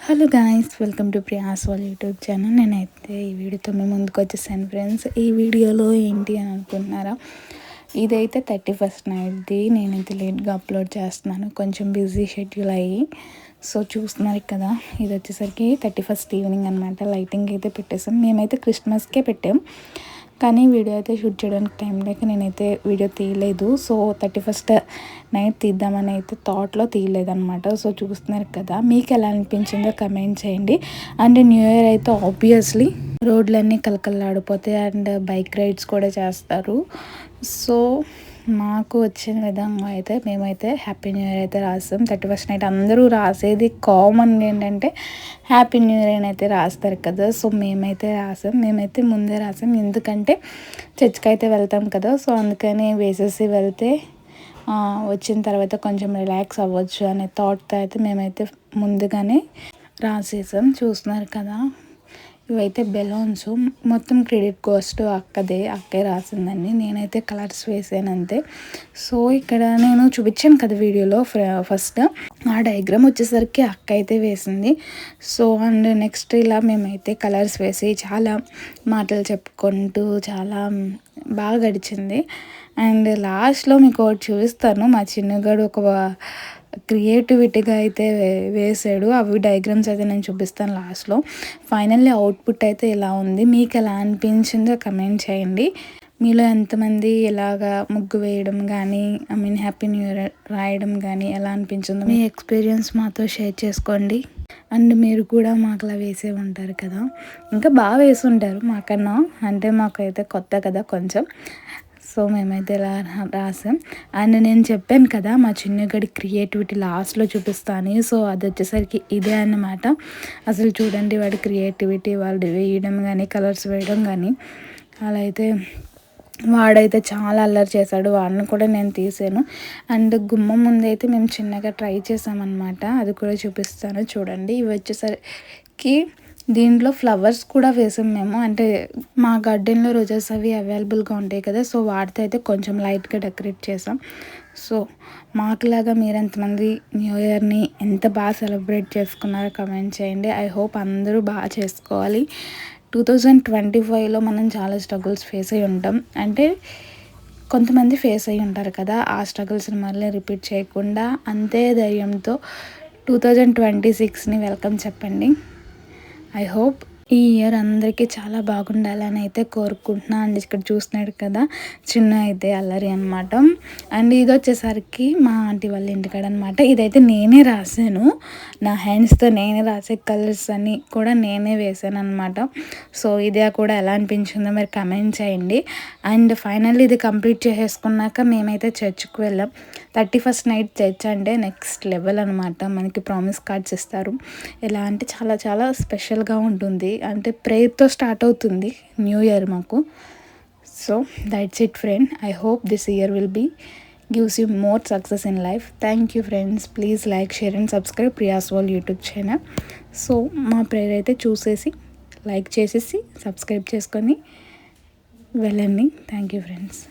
Hello guys, welcome to Priya's వాళ్ళ YouTube channel. నేనైతే ఈ వీడియోతో మేము ముందుకు వచ్చేసాను ఫ్రెండ్స్. ఈ వీడియోలో ఏంటి అని అనుకుంటున్నారా, ఇదైతే 31st నైట్ది. నేనైతే లేట్గా అప్లోడ్ చేస్తున్నాను, కొంచెం బిజీ షెడ్యూల్ అయ్యి. సో చూస్తున్నారు కదా, ఇది వచ్చేసరికి 31st ఈవినింగ్ అనమాట. లైటింగ్ అయితే పెట్టేసాం. మేమైతే క్రిస్మస్కే పెట్టాం, కానీ వీడియో అయితే షూట్ చేయడానికి టైం లేక నేనైతే వీడియో తీయలేదు. సో 31st నైట్ తీద్దామని అయితే థాట్లో తీయలేదన్నమాట. సో చూస్తున్నారు కదా, మీకు ఎలా అనిపించిందో కమెంట్ చేయండి. అండ్ న్యూ ఇయర్ అయితే ఆబ్వియస్లీ రోడ్లన్నీ కలకల్లాడిపోతాయి అండ్ బైక్ రైడ్స్ కూడా చేస్తారు. సో మాకు వచ్చిన విధంగా అయితే మేమైతే హ్యాపీ న్యూ ఇయర్ అయితే రాస్తాం. 31st నైట్ అందరూ రాసేది కామన్ ఏంటంటే హ్యాపీ న్యూ ఇయర్ అని అయితే రాస్తారు కదా. సో మేమైతే మేమైతే ముందే రాసాం, ఎందుకంటే చర్చ్కి అయితే వెళ్తాం కదా. సో అందుకని వేసేసి వెళ్తే వచ్చిన తర్వాత కొంచెం రిలాక్స్ అవ్వచ్చు అనే థాట్తో అయితే మేమైతే ముందుగానే రాసేసాం. చూస్తున్నారు కదా, ఇవైతే బెలూన్స్. మొత్తం క్రెడిట్ కాస్ట్ అక్కే రాసిందండి. నేనైతే కలర్స్ వేసాను అంతే. సో ఇక్కడ నేను చూపించాను కదా వీడియోలో ఫస్ట్, ఆ డయాగ్రామ్ వచ్చేసరికి అక్క అయితే వేసింది. సో అండ్ నెక్స్ట్ ఇలా మేమైతే కలర్స్ వేసి చాలా మాటలు చెప్పుకుంటూ చాలా బాగా గడిచింది. అండ్ లాస్ట్లో మీకు ఒకటి చూపిస్తాను. మా చిన్నగాడు ఒక క్రియేటివిటీగా అయితే వేసాడు. అవి డయాగ్రామ్స్ అయితే నేను చూపిస్తాను లాస్ట్లో. ఫైనల్లీ అవుట్పుట్ అయితే ఇలా ఉంది. మీకు ఎలా అనిపించిందో కమెంట్ చేయండి. మీలో ఎంతమంది ఇలాగా ముగ్గు వేయడం కానీ హ్యాపీ న్యూ ఇయర్ రాయడం కానీ ఎలా అనిపించిందో మీ ఎక్స్పీరియన్స్ మాతో షేర్ చేసుకోండి. అండ్ మీరు కూడా మాకులా వేసే ఉంటారు కదా, ఇంకా బాగా వేసి ఉంటారు మాకన్నా. అంటే మాకైతే కొత్త కదా కొంచెం. సో మేమైతే ఇలా రాసాం. అండ్ నేను చెప్పాను కదా మా చిన్నగడి క్రియేటివిటీ లాస్ట్లో చూపిస్తాను. సో అది వచ్చేసరికి ఇదే అన్నమాట. అసలు చూడండి వాడి క్రియేటివిటీ, వాళ్ళు వేయడం కానీ కలర్స్ వేయడం కానీ అలా అయితే వాడైతే చాలా అల్లరి చేశాడు. వాడిని కూడా నేను తీసాను. అండ్ గుమ్మం ముందు అయితే మేము చిన్నగా ట్రై చేసామన్నమాట, అది కూడా చూపిస్తాను చూడండి. ఇవి వచ్చేసరికి దీంట్లో ఫ్లవర్స్ కూడా వేసాం మేము. అంటే మా గార్డెన్లో రోజెస్ అవి అవైలబుల్గా ఉంటాయి కదా, సో వాటితో అయితే కొంచెం లైట్గా డెకరేట్ చేసాం. సో మాకులాగా మీరు ఎంతమంది న్యూ ఇయర్ని ఎంత బాగా సెలబ్రేట్ చేసుకున్నారో కమెంట్ చేయండి. ఐ హోప్ అందరూ బాగా చేసుకోవాలి. 2025లో మనం చాలా స్ట్రగుల్స్ ఫేస్ అయ్యి ఉంటాం. అంటే కొంతమంది ఫేస్ అయ్యి ఉంటారు కదా, ఆ స్ట్రగుల్స్ని మళ్ళీ రిపీట్ చేయకుండా అంతే ధైర్యంతో 2026ని వెల్కమ్ చెప్పండి. ఐ హోప్ ఈ ఇయర్ అందరికీ చాలా బాగుండాలని అయితే కోరుకుంటున్నాను. అండ్ ఇక్కడ చూస్తున్నాడు కదా, చిన్న అయితే అల్లరి అనమాట. అండ్ ఇది వచ్చేసరికి మా ఆంటీ వాళ్ళ ఇంటికాడ అనమాట. ఇదైతే నేనే రాసాను, నా హ్యాండ్స్తో నేనే రాసే కలర్స్ అన్నీ కూడా నేనే వేసాను అనమాట. సో ఇదే కూడా ఎలా అనిపించిందో మీరు కమెంట్ చేయండి. అండ్ ఫైనల్లీ ఇది కంప్లీట్ చేసేసుకున్నాక మేమైతే చర్చ్కి వెళ్ళాం. 31st నైట్ చర్చ్ అంటే నెక్స్ట్ లెవెల్ అనమాట. మనకి ప్రామిస్ కార్డ్స్ ఇస్తారు. ఎలా అంటే చాలా చాలా స్పెషల్గా ఉంటుంది. అంటే ప్రేయర్తో స్టార్ట్ అవుతుంది న్యూ ఇయర్ మాకు. So that's it friend. I hope this year will be gives you more success in life. Thank you friends. Please like, share and subscribe Priya's world YouTube channel. So మా prayer అయితే చూసేసి like చేసేసి subscribe చేసుకొని వెళ్ళండి. Thank you friends.